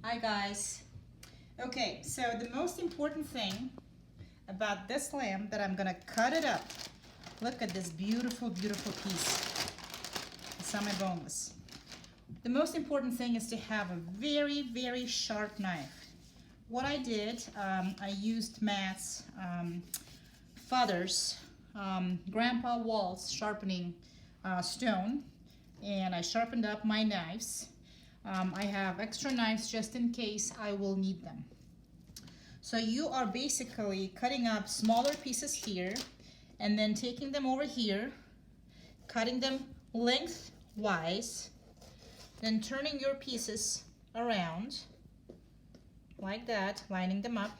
Hi guys. Okay, so the most important thing about this lamb that I'm gonna cut it up. Look at this beautiful, beautiful piece. It's semi-boneless. The most important thing is to have a very, very sharp knife. What I did, I used Matt's father's Grandpa Walt's sharpening stone, and I sharpened up my knives. I have extra knives just in case I will need them. So you are basically cutting up smaller pieces here and then taking them over here, cutting them lengthwise, then turning your pieces around like that, lining them up.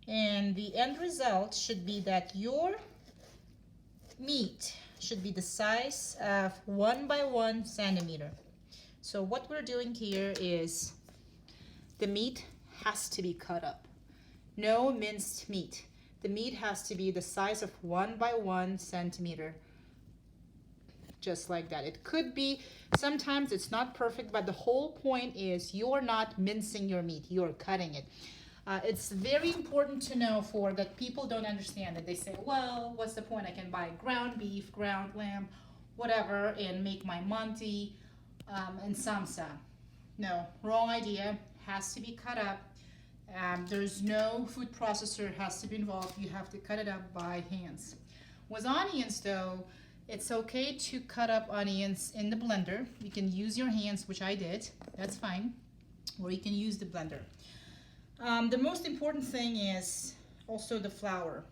And the end result should be that your meat should be the size of 1 by 1 centimeter. So what we're doing here is the meat has to be cut up. No minced meat. The meat has to be the size of 1 by 1 centimeter. Just like that. It could be, sometimes it's not perfect, but the whole point is you're not mincing your meat, you're cutting it. It's very important to know for that people don't understand that. They say, well, what's the point? I can buy ground beef, ground lamb, whatever, and make my Manty and samsa. No, wrong idea. Has to be cut up. There's no food processor has to be involved. You have to cut it up by hands. With onions though, it's okay to cut up onions in the blender. You can use your hands, which I did. That's fine. Or you can use the blender. The most important thing is also the flour,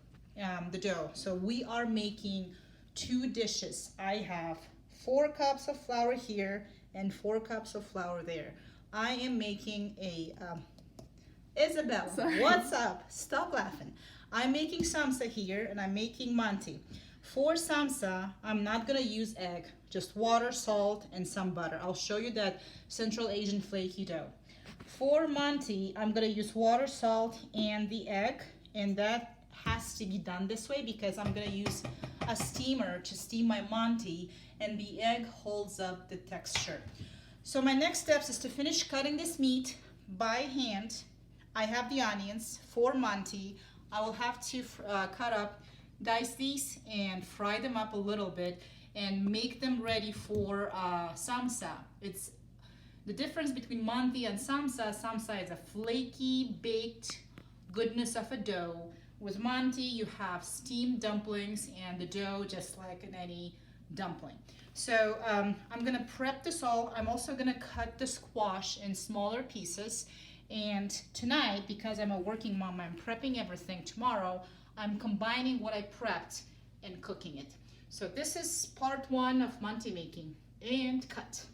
the dough. So we are making 2 dishes. I have 4 cups of flour here and 4 cups of flour there. I am making a, Isabel, sorry. What's up? Stop laughing. I'm making samsa here and I'm making Manty. For samsa, I'm not gonna use egg, just water, salt, and some butter. I'll show you that Central Asian flaky dough. For Manty, I'm gonna use water, salt, and the egg, and that has to be done this way because I'm gonna use a steamer to steam my Manty, and the egg holds up the texture. So my next steps is to finish cutting this meat by hand. I have the onions for Manty. I will have to dice these and fry them up a little bit and make them ready for samsa. It's the difference between Manty and samsa. Samsa is a flaky, baked goodness of a dough. With Manty, you have steamed dumplings and the dough just like in any dumpling. So I'm gonna prep this all. I'm also gonna cut the squash in smaller pieces. And tonight, because I'm a working mom, I'm prepping everything. Tomorrow, I'm combining what I prepped and cooking it. So this is part 1 of Manty making, and cut.